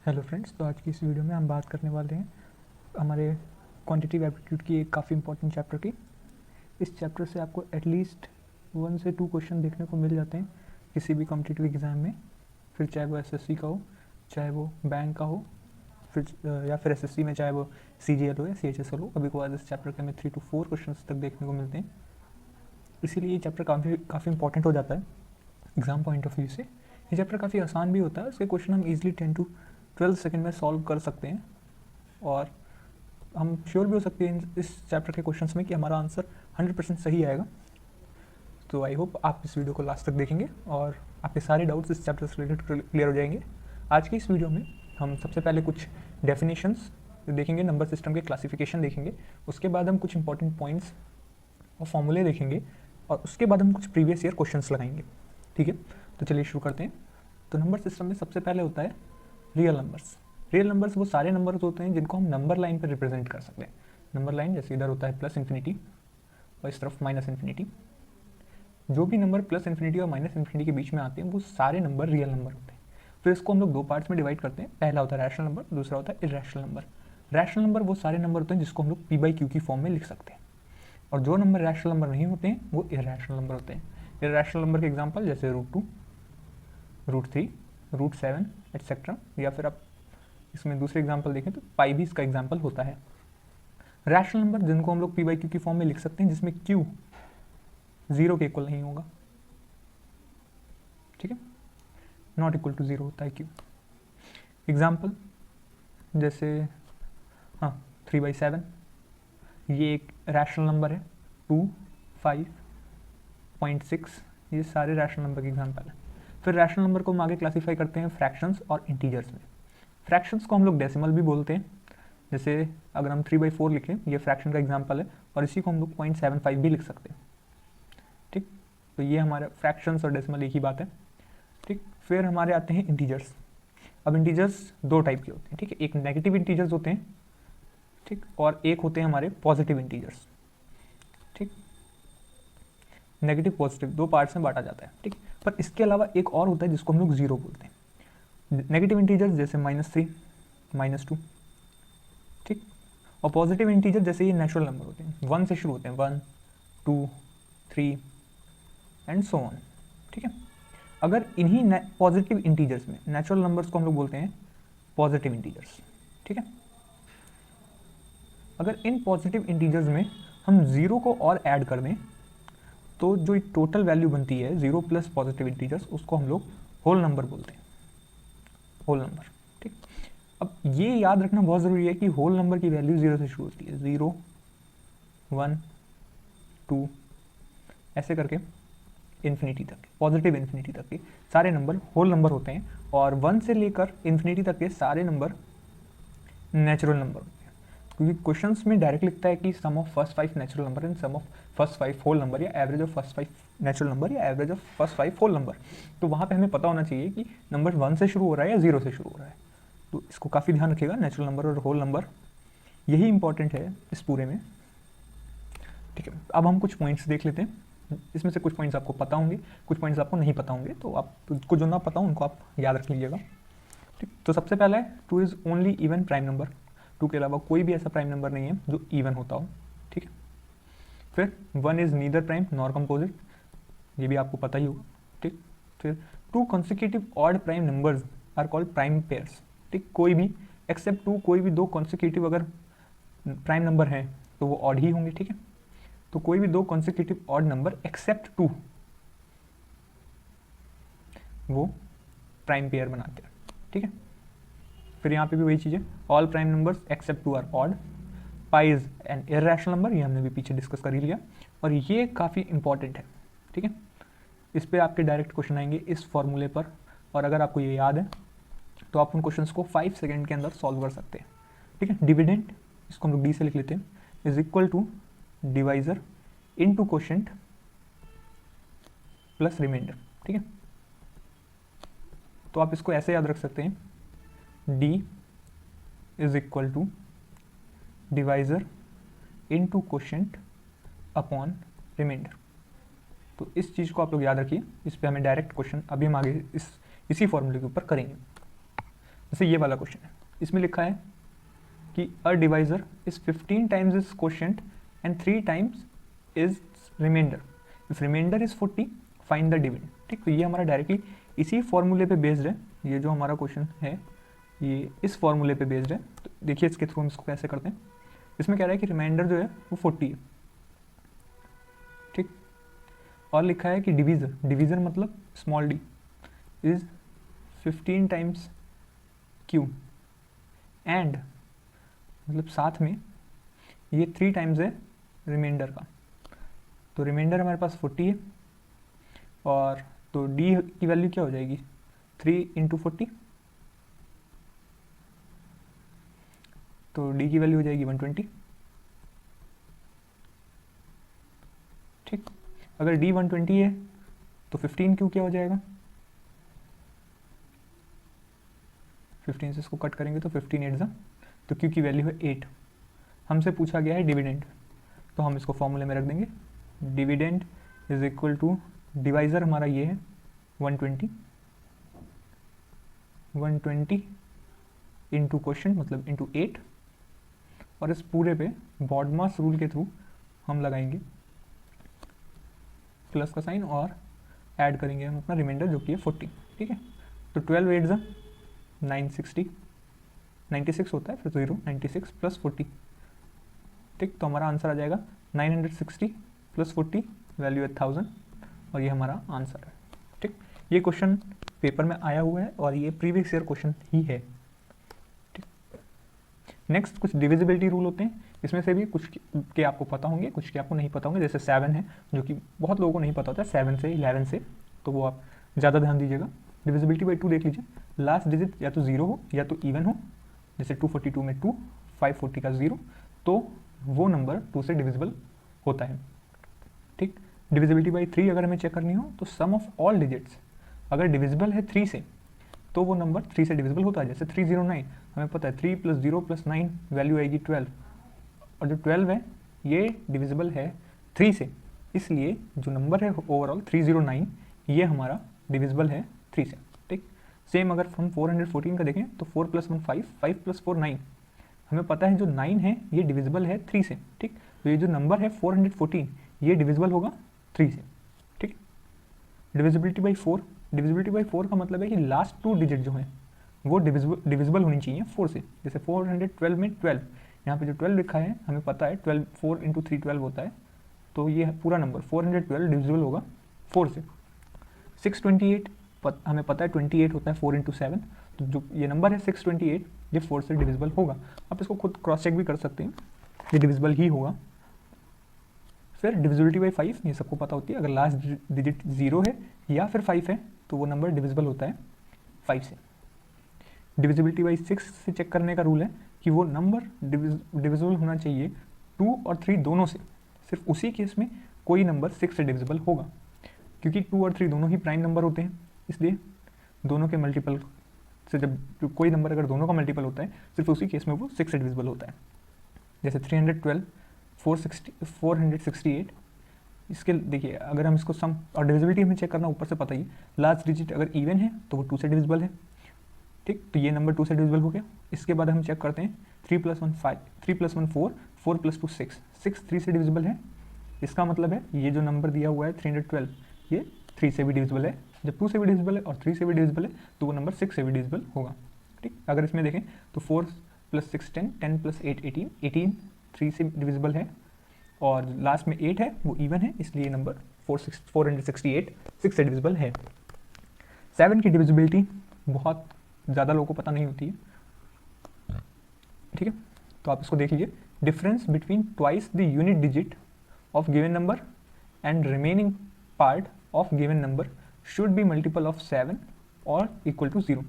Hello friends, तो आज की इस वीडियो में हम बात करने वाले हैं हमारे क्वांटिटेटिव एप्टीट्यूड की एक काफ़ी इंपॉर्टेंट चैप्टर की। इस चैप्टर से आपको एटलीस्ट 1 से 2 क्वेश्चन देखने को मिल जाते हैं किसी भी कॉम्पिटिटिव एग्ज़ाम में, फिर चाहे वो एसएससी का हो, चाहे वो बैंक का हो, फिर या फिर एसएससी में चाहे वो सीजीएल हो या सीएचएसएल हो। कभी कभार इस चैप्टर के हमें 3 to 4 क्वेश्चन तक देखने को मिलते हैं, इसीलिए ये चैप्टर काफ़ी इंपॉर्टेंट हो जाता है एग्ज़ाम पॉइंट ऑफ व्यू से। ये चैप्टर काफ़ी आसान भी होता है, उसके क्वेश्चन हम ईजिली 10 to 12 सेकेंड में सॉल्व कर सकते हैं और हम श्योर भी हो सकते हैं इस चैप्टर के क्वेश्चंस में कि हमारा आंसर 100% सही आएगा। तो आई होप आप इस वीडियो को लास्ट तक देखेंगे और आपके सारे डाउट्स इस चैप्टर से रिलेटेड क्लियर हो जाएंगे। आज की इस वीडियो में हम सबसे पहले कुछ डेफिनेशंस देखेंगे, नंबर सिस्टम के क्लासिफिकेशन देखेंगे, उसके बाद हम कुछ इंपॉर्टेंट पॉइंट्स और फॉर्मूले देखेंगे और उसके बाद हम कुछ प्रीवियस ईयर क्वेश्चंस लगाएंगे। ठीक है, तो चलिए शुरू करते हैं। तो नंबर सिस्टम में सबसे पहले होता है रियल नंबर्स। रियल नंबर्स वो सारे नंबर्स होते हैं जिनको हम नंबर लाइन पर रिप्रेजेंट कर सकते हैं। नंबर लाइन जैसे इधर होता है प्लस इन्फिनिटी और इस तरफ माइनस इन्फिनिटी। जो भी नंबर प्लस इन्फिनिटी और माइनस इन्फिनिटी के बीच में आते हैं वो सारे नंबर रियल नंबर होते हैं। फिर इसको हम लोग दो पार्ट्स में डिवाइड करते हैं। पहला होता है रैशनल नंबर, दूसरा होता है इर्रेशनल नंबर। रैशनल नंबर वो सारे नंबर होते हैं जिसको हम लोग p/q की फॉर्म में लिख सकते हैं, और जो नंबर रैशनल नंबर नहीं होते हैं वो इर्रेशनल नंबर होते हैं। इर्रेशनल नंबर के एग्जांपल जैसे √2, √3, √7 एटसेट्रा, या फिर आप इसमें दूसरे एग्जांपल देखें तो पाई भी इसका एग्जांपल होता है। रैशनल नंबर जिनको हम लोग p/q की फॉर्म में लिख सकते हैं जिसमें q 0 के इक्वल नहीं होगा। ठीक है, नॉट इक्वल टू 0 होता है q। एग्जांपल जैसे 3/7, ये एक रैशनल नंबर है। 2, 5, 0.6, ये सारे रैशनल नंबर के एग्जांपल हैं। फिर रैशनल नंबर को हम आगे क्लासीफाई करते हैं फ्रैक्शंस और इंटीजर्स में। फ्रैक्शंस को हम लोग डेसिमल भी बोलते हैं, जैसे अगर हम 3/4 लिखें, ये फ्रैक्शन का एग्जांपल है, और इसी को हम लोग 0.75 भी लिख सकते हैं। ठीक, तो ये हमारे फ्रैक्शंस और डेसिमल एक ही बात है। ठीक, फिर हमारे आते हैं इंटीजर्स। अब इंटीजर्स दो टाइप के होते हैं। ठीक है, एक नेगेटिव इंटीजर्स होते हैं, ठीक, और एक होते हैं हमारे पॉजिटिव इंटीजर्स। ठीक, नेगेटिव पॉजिटिव दो पार्ट्स में बांटा जाता है। ठीक, पर इसके अलावा एक और होता है जिसको हम लोग जीरो बोलते हैं। नेगेटिव इंटीजर्स जैसे -3, -2। ठीक, और पॉजिटिव इंटीजर जैसे ये नेचुरल नंबर होते हैं, 1 से शुरू होते हैं, 1, 2, 3 एंड सो ऑन। ठीक है, अगर इन्हीं पॉजिटिव इंटीजर्स में नेचुरल नंबर्स को हम लोग बोलते हैं पॉजिटिव इंटीजर्स। ठीक है, अगर इन पॉजिटिव इंटीजर्स में हम जीरो को और ऐड कर दें तो जो टोटल वैल्यू बनती है 0 प्लस पॉजिटिव इंटीजर्स, उसको हम लोग होल नंबर बोलते हैं, होल नंबर। ठीक, अब ये याद रखना बहुत ज़रूरी है कि होल नंबर की वैल्यू 0 से शुरू होती है, 0, 1, 2 ऐसे करके इन्फिनिटी तक, पॉजिटिव इन्फिनिटी तक के सारे नंबर होल नंबर होते हैं, और 1 से लेकर इन्फिनिटी तक के सारे नंबर नेचुरल नंबर होते हैं। क्योंकि क्वेश्चंस में डायरेक्ट लिखता है कि sum of first 5 natural number and sum of first 5 whole number, या average of first 5 natural number या average of first 5 whole number. तो वहाँ पे हमें पता होना चाहिए कि नंबर 1 से शुरू हो रहा है या 0 से शुरू हो रहा है। तो इसको काफ़ी ध्यान रखिएगा, नेचुरल नंबर और होल नंबर, यही इंपॉर्टेंट है इस पूरे में। ठीक है, अब हम कुछ पॉइंट्स देख लेते हैं। इसमें से कुछ पॉइंट्स आपको पता होंगे, कुछ पॉइंट्स आपको नहीं पता होंगे, तो आपको जो ना पता हो उनको आप याद रख लीजिएगा। ठीक, तो सबसे पहला है 2 is only even prime number. 2 के अलावा कोई भी ऐसा प्राइम नंबर नहीं है जो इवन होता हो। ठीक है, फिर 1 is neither prime nor composite, ये भी आपको पता ही होगा। ठीक, फिर 2 consecutive odd prime numbers are called prime pairs. ठीक, कोई भी एक्सेप्ट 2, कोई भी दो कॉन्सिक्यूटिव अगर प्राइम नंबर हैं तो वो ऑड ही होंगे। ठीक है, तो कोई भी दो कॉन्सिक्यूटिव ऑड नंबर एक्सेप्ट 2 वो प्राइम पेयर बनाते हैं। ठीक है, फिर यहाँ पे भी वही चीज़ है, all prime numbers except 2 are odd. Pi is an irrational number, ये हमने भी पीछे डिस्कस कर ही लिया, और ये काफ़ी इंपॉर्टेंट है। ठीक है, इस पर आपके डायरेक्ट क्वेश्चन आएंगे इस फॉर्मूले पर, और अगर आपको ये याद है तो आप उन क्वेश्चंस को 5 सेकेंड के अंदर सॉल्व कर सकते हैं। ठीक है, डिविडेंड, इसको हम लोग डी से लिख लेते हैं, is equal to divisor into quotient plus remainder. ठीक है, तो आप इसको ऐसे याद रख सकते हैं, d is equal to divisor into quotient upon remainder. तो इस चीज़ को आप लोग याद रखिए, इस पे हमें डायरेक्ट क्वेश्चन अभी हम आगे इसी फॉर्मूले के ऊपर करेंगे। जैसे ये वाला क्वेश्चन है, इसमें लिखा है कि a divisor is 15 times is quotient and 3 times is remainder, if remainder is 40 find the dividend. ठीक, तो ये हमारा डायरेक्टली इसी फॉर्मूले पे बेस्ड है, ये जो हमारा क्वेश्चन है ये इस फॉर्मूले पे बेस्ड है। तो देखिए इसके थ्रू हम इसको कैसे करते हैं। इसमें कह रहा है कि रिमाइंडर जो है वो 40 है, ठीक, और लिखा है कि डिवीज़र मतलब small D is 15 times Q and मतलब साथ में ये 3 टाइम्स है रिमाइंडर का। तो रिमाइंडर हमारे पास 40 है और तो डी की वैल्यू क्या हो जाएगी 3 इंटू 40, तो डी की वैल्यू हो जाएगी 120। ठीक, अगर डी 120 है तो 15 क्यू क्या हो जाएगा, 15 से इसको कट करेंगे तो 15 8 ज़ा, तो क्यू की वैल्यू है 8। हमसे पूछा गया है डिविडेंड, तो हम इसको फॉर्मूले में रख देंगे। Dividend is equal to divisor हमारा ये है 120 इंटू क्वेश्चन मतलब इंटू 8, और इस पूरे पे बॉडमास रूल के थ्रू हम लगाएंगे प्लस का साइन और ऐड करेंगे हम अपना रिमाइंडर जो कि है 40। ठीक है, तो 12 8 ज़ा 960, 96 होता है फिर 0 96 प्लस 40। ठीक, तो हमारा आंसर आ जाएगा 960 प्लस 40, वैल्यू है 1000, और ये हमारा आंसर है। ठीक, ये क्वेश्चन पेपर में आया हुआ है और ये प्रीवियस ईयर क्वेश्चन ही है। ठीक, नेक्स्ट कुछ डिविजिबिलिटी रूल होते हैं, इसमें से भी कुछ के आपको पता होंगे, कुछ के आपको नहीं पता होंगे। जैसे 7 है जो कि बहुत लोगों को नहीं पता होता है, 7 से 11 से, तो वो आप ज़्यादा ध्यान दीजिएगा। डिविजिबिलिटी बाई 2 देख लीजिए, लास्ट डिजिट या तो 0 हो या तो इवन हो, जैसे 242 में 2, 540 का 0, तो वो नंबर 2 से डिविजिबल होता है। ठीक, डिविजिबिलिटी बाई 3 अगर हमें चेक करनी हो तो सम ऑफ ऑल डिजिट्स अगर डिविजिबल है 3 से तो वो नंबर 3 से डिविजिबल होता है। जैसे 309 हमें पता है 3 + 0 + 9 वैल्यू आएगी 12, और जो 12 है ये डिविजिबल है 3 से, इसलिए जो नंबर है ओवरऑल 309 ये हमारा डिविजिबल है 3 से। ठीक, सेम अगर हम 414 का देखें तो 4 + 1 5, 5 + 4 9, हमें पता है जो 9 है ये डिविजिबल है 3 से। ठीक, तो ये जो नंबर है 414 ये डिविजिबल होगा 3 से। ठीक, डिविजिबिलिटी बाई 4, डिविजिबिलिटी बाई 4 का मतलब है कि लास्ट 2 डिजिट जो हैं वो डिविजिबल होनी चाहिए 4 से। जैसे 412 में 12, यहाँ पे जो 12 लिखा है हमें पता है 12 4 × 3 12 होता है, तो ये पूरा नंबर 412 डिविजिबल होगा 4 से। 628 हमें पता है 28 होता है 4 × 7, तो जो ये नंबर है 628 ये 4 से डिविजिबल होगा। आप इसको खुद क्रॉस चेक भी कर सकते हैं, ये डिविजिबल ही होगा। फिर डिविजिबिलिटी बाई 5 ये सबको पता होती है, अगर लास्ट डिजिट 0 है या फिर 5 है तो वो नंबर डिविजिबल होता है 5 से। डिविजिबिलिटी बाई 6 से चेक करने का रूल है कि वो नंबर डिविजिबल होना चाहिए 2 और 3 दोनों से, सिर्फ उसी केस में कोई नंबर 6 से डिविजिबल होगा, क्योंकि 2 और 3 दोनों ही प्राइम नंबर होते हैं, इसलिए दोनों के मल्टीपल से जब कोई नंबर अगर दोनों का मल्टीपल होता है सिर्फ उसी केस में वो 6 से डिविजिबल होता है। जैसे 312 468, इसके देखिए अगर हम इसको सम और डिविजिबिलिटी हमें चेक करना ऊपर से पता ही, लास्ट डिजिट अगर इवन है तो वो 2 से डिविजिबल है। ठीक, तो ये नंबर 2 से डिविजिबल हो गया। इसके बाद हम चेक करते हैं 3 + 1 5, 3 + 1 4, 4 + 2 6, 6 3 से डिविजिबल है। इसका मतलब है ये जो नंबर दिया हुआ है 312 ये 3 से भी डिविजिबल है। जब 2 से भी डिविजिबल है और 3 से भी डिविजिबल है तो वो नंबर 6 से भी डिविजिबल होगा। ठीक, अगर इसमें देखें तो 4 + 6 10, 10 + 8 18, 18 3 से डिविजिबल है, और लास्ट में 8 है वो इवन है, इसलिए नंबर 468 6 से डिविजिबल है। 7 की डिविजिबिलिटी बहुत ज़्यादा लोगों को पता नहीं होती है। ठीक है, तो आप इसको देख लीजिए, difference between twice the unit digit of given number and remaining part of given number should be multiple of 7 और इक्वल टू 0।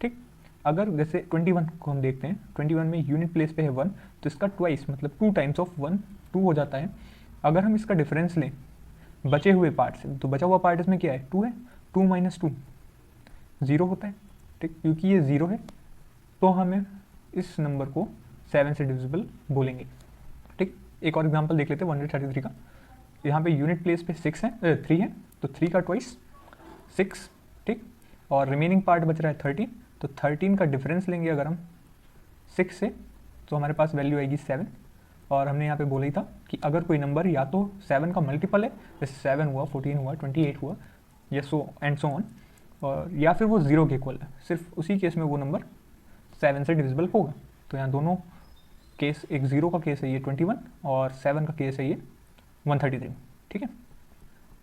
ठीक, अगर जैसे 21 को हम देखते हैं, 21 में यूनिट प्लेस पे है 1, तो इसका ट्वाइस मतलब 2 टाइम्स ऑफ 1 2 हो जाता है। अगर हम इसका डिफरेंस लें बचे हुए पार्ट से, तो बचा हुआ पार्ट इसमें क्या है 2 है, 2 - 2 0 होता है। ठीक, क्योंकि ये 0 है तो हमें इस नंबर को 7 से डिविजिबल बोलेंगे। ठीक, एक और एग्जांपल देख लेते हैं 133 का। यहाँ पे यूनिट प्लेस पे 6 है 3 है, तो 3 का ट्वाइस 6। ठीक, और रिमेनिंग पार्ट बच रहा है 13, तो 13 का डिफरेंस लेंगे अगर हम 6 से तो हमारे पास वैल्यू आएगी 7। और हमने यहाँ पे बोला ही था कि अगर कोई नंबर या तो 7 का मल्टीपल है, जैसे 7 हुआ, 14 हुआ, 28 हुआ, या सो एंड सो ऑन, और या फिर वो 0 के इक्वल है, सिर्फ उसी केस में वो नंबर 7 से डिविजिबल होगा। तो यहाँ दोनों केस, एक 0 का केस है ये 21 और 7 का केस है ये 133। ठीक है।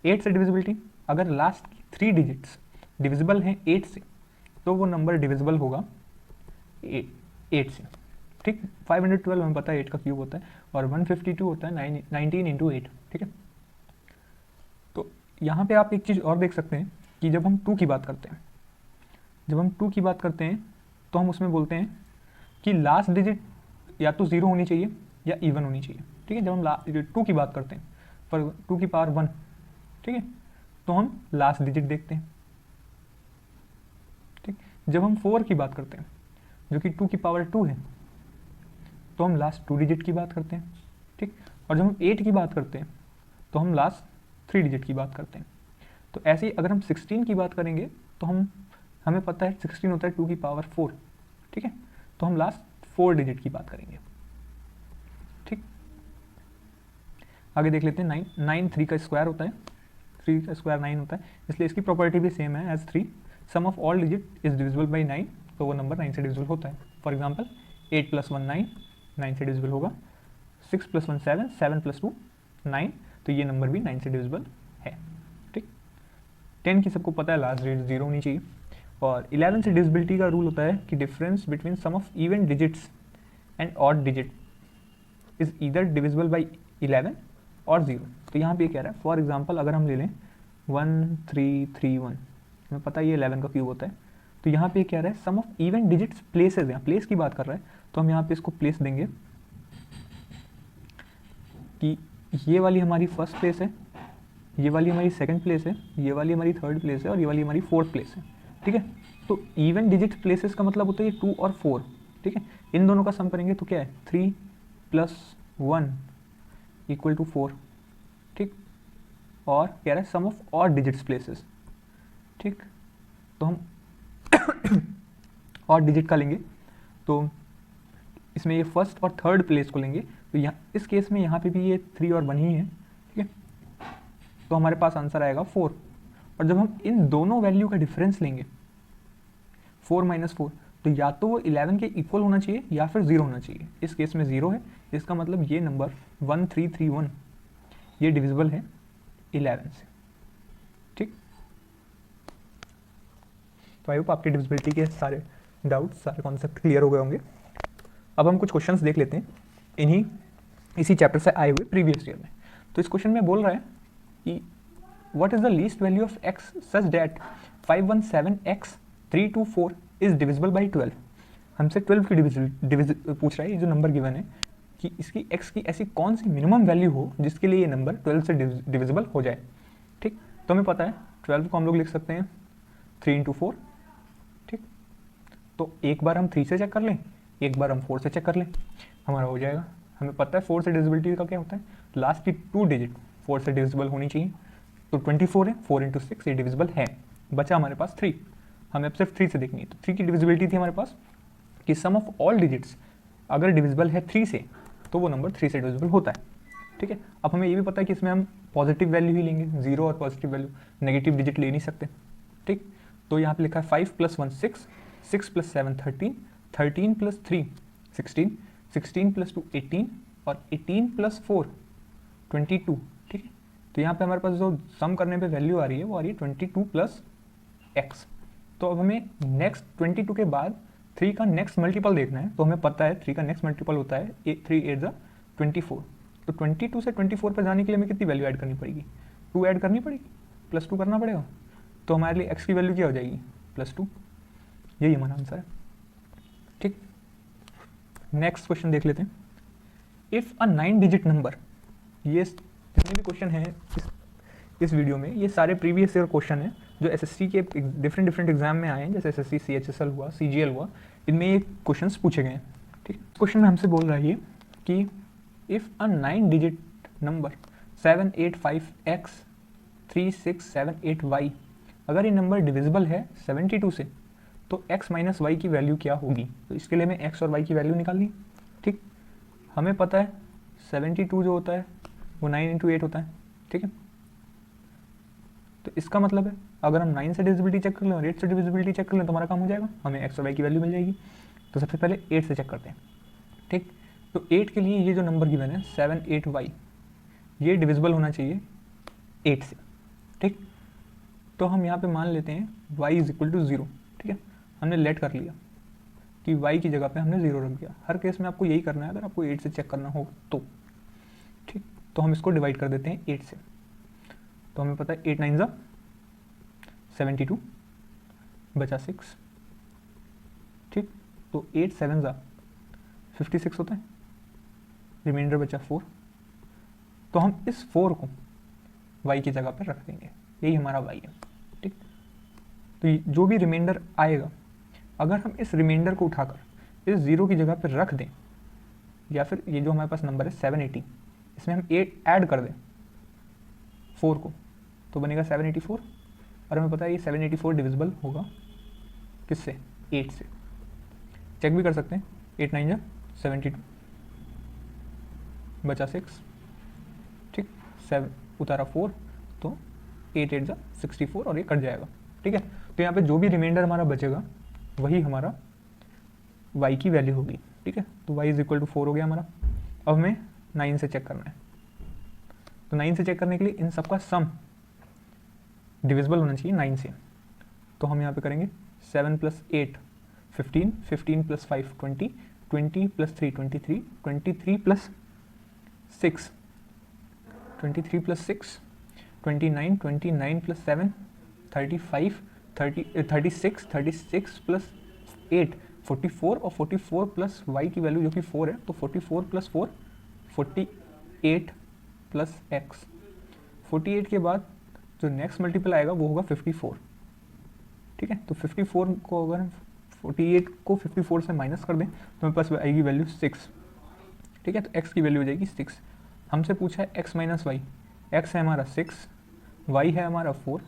8 से डिविजिबिलिटी, अगर लास्ट 3 डिजिट्स डिविजिबल हैं 8 से तो वो नंबर डिविजिबल होगा 8 से। ठीक, 512 हमें पता है 8 का क्यूब होता है, और 152 होता है 19 इंटू 8। ठीक है। तो यहाँ पे आप एक चीज़ और देख सकते हैं कि जब हम 2 की बात करते हैं, तो हम उसमें बोलते हैं कि लास्ट डिजिट या तो 0 होनी चाहिए या इवन होनी चाहिए। ठीक है। जब हम 2 की बात करते हैं, पर 2 की पावर 1, ठीक है, तो हम लास्ट डिजिट देखते हैं। ठीक। जब हम 4 की बात करते हैं, जो कि 2 की पावर 2 है, तो हम लास्ट 2 डिजिट की बात करते हैं। ठीक। और जब हम 8 की बात करते हैं तो हम लास्ट 3 डिजिट की बात करते हैं। तो ऐसे ही अगर हम 16 की बात करेंगे तो हमें पता है 16 होता है 2 की पावर 4। ठीक है। तो हम लास्ट 4 डिजिट की बात करेंगे। ठीक। आगे देख लेते हैं 9 3 का स्क्वायर होता है, 3 का स्क्वायर 9 होता है, इसलिए इसकी प्रॉपर्टी भी सेम है as 3। Sum of all digit is divisible by 9, तो वो नंबर 9 से डिविजिबल होता है। फॉर एग्जाम्पल 8 + 1 9, 9 से डिविजिबल होगा। 6 + 1 7, 7 + 2 9, तो ये नंबर भी 9 से डिविजिबल है। ठीक। 10 की सबको पता है लास्ट डिजिट 0 होनी चाहिए। और 11 से डिविजिबिलिटी का रूल होता है कि difference between sum of even digits and odd digit is either divisible by 11 और 0। तो यहाँ पे ये कह रहा है, फॉर एग्जाम्पल अगर हम ले लें 1 3 3 1, हमें पता है ये 11 का क्यूब होता है। तो यहाँ पे कह रहा है सम ऑफ इवन डिजिट्स प्लेसेस, यहाँ प्लेस की बात कर रहा है, तो हम यहाँ पे इसको प्लेस देंगे कि ये वाली हमारी फर्स्ट प्लेस है, ये वाली हमारी सेकंड प्लेस है, ये वाली हमारी थर्ड प्लेस है, और ये वाली हमारी फोर्थ प्लेस है। ठीक है। तो इवन डिजिट प्लेसेस का मतलब होता है ये 2 और 4। ठीक है। इन दोनों का सम करेंगे तो क्या है, 3 + 1 = 4। ठीक। और कह रहा है सम ऑफ ऑड डिजिट्स प्लेसेस। ठीक। तो हम ऑड डिजिट का लेंगे, तो इसमें ये फर्स्ट और थर्ड प्लेस को लेंगे, तो यहाँ इस केस में यहाँ पे भी ये 3 और 1 ही है। ठीक है। तो हमारे पास आंसर आएगा 4। और जब हम इन दोनों वैल्यू का डिफरेंस लेंगे 4 - 4, तो या तो वो 11 के इक्वल होना चाहिए या फिर 0 होना चाहिए। इस केस में 0 है, इसका मतलब ये नंबर 1331 ये डिविजिबल है 11 से। ठीक। तो आई होप आपकी डिविजिबिलिटी के सारे डाउट्स, सारे कॉन्सेप्ट क्लियर हो गए होंगे। अब हम कुछ क्वेश्चंस देख लेते हैं इसी चैप्टर से आए हुए प्रीवियस ईयर में। तो इस क्वेश्चन में बोल रहा है कि what is the least value of x such that 517x 324 is divisible by 12। हमसे 12 की पूछ रहा है, ये जो नंबर गिवन है कि इसकी x की ऐसी कौन सी मिनिमम वैल्यू हो जिसके लिए ये नंबर 12 से डिविजिबल हो जाए। ठीक। तो हमें पता है 12 को हम लोग लिख सकते हैं 3 × 4। ठीक। तो एक बार हम 3 से चेक कर लें, एक बार हम 4 से चेक कर लें, हमारा हो जाएगा। हमें पता है 4 से डिविजिबिलिटी का क्या होता है, लास्ट की 2 डिजिट 4 से डिविजिबल होनी चाहिए। तो 24 है, 4 × 6 ये डिविजिबल है। बचा हमारे पास 3, हमें अब सिर्फ 3 से देखनी है। तो 3 की डिविजिबिलिटी थी हमारे पास कि सम ऑफ ऑल डिजिट्स अगर डिविजिबल है 3 से तो वो नंबर 3 से डिविजिबल होता है। ठीक है। अब हमें ये भी पता है कि इसमें हम पॉजिटिव वैल्यू ही लेंगे, 0 और पॉजिटिव वैल्यू, नेगेटिव डिजिट ले नहीं सकते। ठीक। तो यहाँ पे लिखा है 5 + 1 6, 6 + 7 13, 13 + 3 16, 16 + 2 18, और 18 + 4 22। ठीक है। तो यहाँ पे हमारे पास जो सम करने पे वैल्यू आ रही है वो आ रही है 22 + x। तो अब हमें नेक्स्ट 22 के बाद 3 का नेक्स्ट मल्टीपल देखना है। तो हमें पता है 3 का नेक्स्ट मल्टीपल होता है 3 8 = 24। तो 22 से 24 पर जाने के लिए हमें कितनी वैल्यू ऐड करनी पड़ेगी, 2 ऐड करनी पड़ेगी, +2 करना पड़ेगा। तो हमारे लिए x की वैल्यू क्या हो जाएगी, +2। यही हमारा आंसर है। ठीक। नेक्स्ट क्वेश्चन देख लेते हैं। इफ़ अ 9 डिजिट नंबर, ये जितने भी क्वेश्चन हैं इस वीडियो में, ये सारे प्रीवियस ईयर क्वेश्चन हैं जो एसएससी के डिफरेंट एग्जाम में आए हैं, जैसे एसएससी CHSL हुआ, CGL हुआ, इनमें ये क्वेश्चंस पूछे गए हैं। ठीक। क्वेश्चन में हमसे बोल रहा है ये कि if a 9 digit number 785x 3678y, अगर ये नंबर डिविजिबल है 72 से, तो x माइनस वाई की वैल्यू क्या होगी, तो इसके लिए मैं x और y की वैल्यू निकाल ली। ठीक, हमें पता है 72 जो होता है वो 9 इंटू 8 होता है। ठीक है, तो इसका मतलब है अगर हम 9 से डिविजिबिलिटी चेक कर लें और 8 से डिविजिबिलिटी चेक कर लें तो हमारा काम हो जाएगा, हमें x और y की वैल्यू मिल जाएगी। तो सबसे पहले 8 से चेक करते हैं। ठीक, तो 8 के लिए ये जो नंबर गिवन है 78y, ये डिविजिबल होना चाहिए 8 से। ठीक, तो हम यहाँ पे मान लेते हैं y इज इक्वल टू 0। ठीक है, हमने लेट कर लिया कि y की जगह पे हमने 0 रख दिया। हर केस में आपको यही करना है अगर आपको 8 से चेक करना हो तो। ठीक, तो हम इसको डिवाइड कर देते हैं 8 से। तो हमें पता है 8 9 ज़ा 72 बचा 6। ठीक, तो 8 7 ज़ा 56 होता है, रिमाइंडर बचा 4। तो हम इस 4 को y की जगह पर रख देंगे, यही हमारा y है। ठीक, तो जो भी रिमाइंडर आएगा अगर हम इस रिमाइंडर को उठाकर इस 0 की जगह पर रख दें, या फिर ये जो हमारे पास नंबर है 780, इसमें हम 8 ऐड कर दें 4 को, तो बनेगा 784। और हमें पता है ये 784 डिविजिबल होगा किससे, 8 से। चेक भी कर सकते हैं, 8 9 जा 72 बचा 6। ठीक, 7 उतारा 4, तो 8 8 जा 64 और ये कट जाएगा। ठीक है, तो यहाँ पे जो भी रिमाइंडर हमारा बचेगा वही हमारा y की वैल्यू होगी। ठीक है, तो y इज इक्वल टू 4 हो गया हमारा। अब हमें 9 से चेक करना है, तो 9 से चेक करने के लिए इन सबका सम डिविजिबल होना चाहिए 9 से। तो हम यहाँ पे करेंगे 7 plus 8 15, 15 plus 5 20, 20 plus 3 23, 23 plus 6 23 plus 6 29, 29 plus 7 35, 36, 36 plus 8 44, और 44 प्लस y की वैल्यू जो कि 4 है, तो 44 प्लस 4 48 प्लस x। 48 के बाद जो नेक्स्ट मल्टीपल आएगा वो होगा 54। ठीक है, तो 54 को अगर हम 48 को 54 से माइनस कर दें तो हमारे पास आएगी वैल्यू 6। ठीक है, तो x की वैल्यू हो जाएगी 6। हमसे पूछा है x माइनस वाई, x है हमारा 6, y है हमारा 4,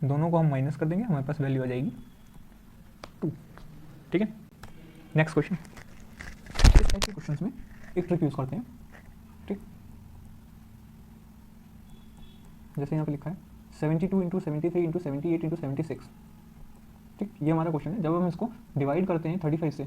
दोनों को हम माइनस कर देंगे, हमारे पास वैल्यू आ जाएगी 2। ठीक है, नेक्स्ट क्वेश्चन। इस टाइप के क्वेश्चंस में एक ट्रिक यूज़ करते हैं। ठीक, जैसे यहाँ पे लिखा है 72 इंटू 73 इंटू 78 इंटू 76। ठीक, ये हमारा क्वेश्चन है। जब हम इसको डिवाइड करते हैं 35 से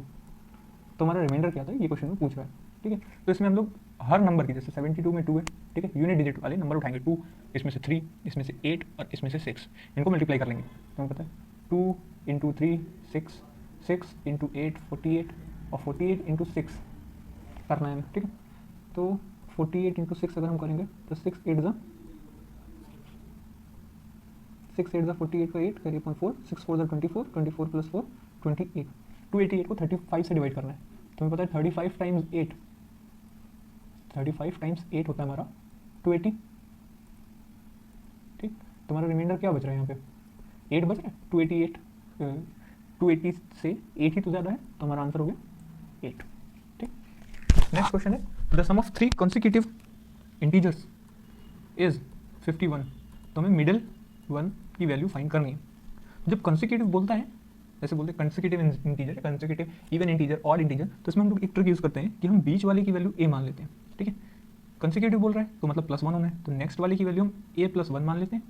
तो हमारा रिमाइंडर क्या आता है, ये क्वेश्चन में पूछ रहा है। ठीक है, तो इसमें हम लोग हर नंबर की, जैसे 72 में 2 है, ठीक है, यूनिट डिजिट वाले नंबर उठाएंगे, 2, इसमें से 3, इसमें से 8 और इसमें से 6, इनको मल्टीप्लाई कर लेंगे। तो हमें पता है 2 इंटू 3 6, 6 इंटू 8 48, और 48 इंटू 6 करना है। ठीक है, तो 48 इंटू 6 अगर हम करेंगे तो 6 8 ज़ा 48 का 8 करिए 4, 6 4 ज़ा 24, 24 प्लस 4 28। 288 को 35 से डिवाइड करना है, तो हमें पता है 35 टाइम्स 8, 35 टाइम्स 8 होता है हमारा 280। ठीक, तो हमारा रिमाइंडर क्या बच रहा है यहाँ पे, 8 बच रहा है। 288 280 से 8 ही तो ज़्यादा है, तो हमारा आंसर हो गया 8। ठीक, नेक्स्ट क्वेश्चन है the sum of 3 consecutive integers is 51। तो हमें मिडिल वन की वैल्यू फाइंड करनी है। जब कॉन्सिक्यूटिव बोलता है, जैसे बोलते हैं consecutive integer, consecutive even integer, odd integer, तो इसमें हम लोग एक ट्रिक यूज़ करते हैं कि हम बीच वाले की वैल्यू a मान लेते हैं। ठीक है, कंसेक्यूटिव बोल रहा है तो मतलब +1 होना है, तो नेक्स्ट वाले की वैल्यू हम a+1 मान लेते हैं,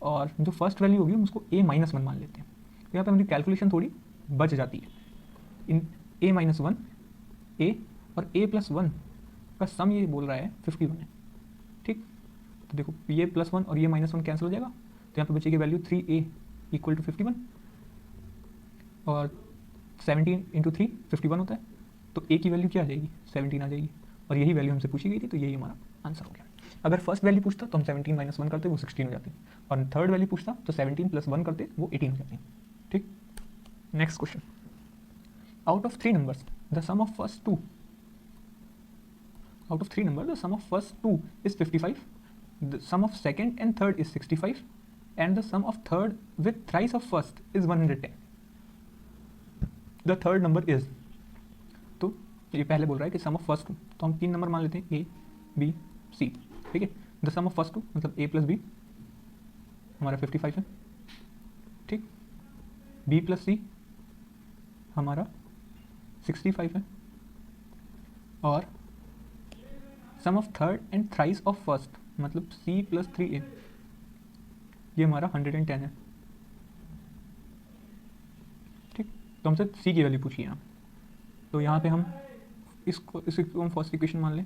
और जो फर्स्ट वैल्यू होगी हम उसको a-1 मान लेते हैं। तो यहाँ पर हमारी कैलकुलेशन थोड़ी बच जाती है। इन a-1 a और a+1 का सम ये बोल रहा है 51 है। ठीक, तो देखो ये +1 और ये -1 कैंसिल हो जाएगा, तो यहाँ पर बचेगी वैल्यू 3a इक्वल टू 51, और 17 इंटू 3 51 होता है, तो a की वैल्यू क्या आ जाएगी, 17 आ जाएगी, और यही वैल्यू हमसे पूछी गई थी, तो यही हमारा आंसर हो गया। अगर फर्स्ट वैल्यू पूछता तो हम 17 - 1 करते, वो 16 हो जाती, और थर्ड वैल्यू पूछता तो 17 + 1 करते, वो 18 हो जाती। ठीक, next question. Out of 3 numbers the sum of first two is 55, the sum of second and third is 65, and the sum of third with thrice of first is 110. The third number is, तो ये पहले बोल रहा है कि sum of first to, तो हम 3 number मान लेते हैं, a b c। ठीक है, the sum of first two मतलब a + b हमारा 55 है। ठीक, बी प्लस सी हमारा 65 है, और sum of third and thrice of first मतलब सी प्लस 3a ये हमारा 110 है। ठीक, तो हमसे सी की वैल्यू पूछी यहाँ, तो यहाँ पे हम इसको हम फर्स्ट इक्वेशन मान लें,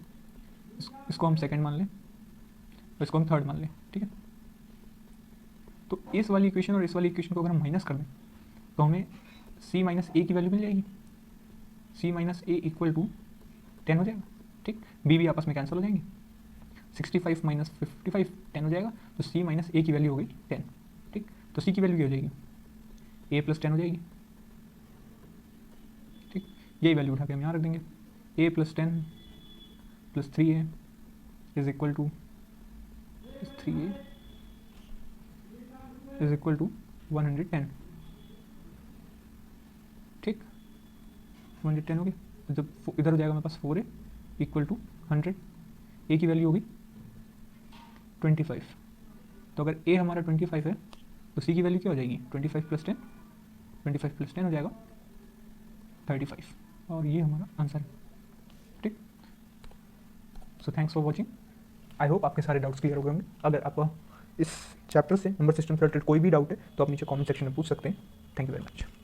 इसको हम सेकंड मान लें, और इसको हम थर्ड मान लें। ठीक है, तो इस वाली इक्वेशन और इस वाली इक्वेशन को अगर हम माइनस कर दें तो हमें c माइनस ए की वैल्यू मिल जाएगी। c minus a equal to 10 हो जाएगा। ठीक, b भी आपस में कैंसिल हो जाएंगे, 65 माइनस 55 10 हो जाएगा, तो c माइनस ए की वैल्यू हो गई 10। ठीक, तो c की वैल्यू क्या हो जाएगी, a प्लस 10 हो जाएगी। ठीक, यही वैल्यू उठा के हम यहाँ रख देंगे, a plus 10 plus 3a is equal to 3a is equal to 110। ठीक, 110 हो गई, जब इधर हो जाएगा मेरे पास 4a इक्वल टू 100, a की वैल्यू होगी 25। तो अगर a हमारा 25 है तो c की वैल्यू क्या हो जाएगी, 25 प्लस 10, 25 प्लस 10 हो जाएगा 35, और ये हमारा आंसर है। ठीक, so thanks for watching. I hope आपके सारे डाउट्स क्लियर हो गए होंगे। अगर आप इस चैप्टर से नंबर सिस्टम से रिलेटेड कोई भी डाउट है तो आप नीचे कमेंट सेक्शन में पूछ सकते हैं। Thank you very much.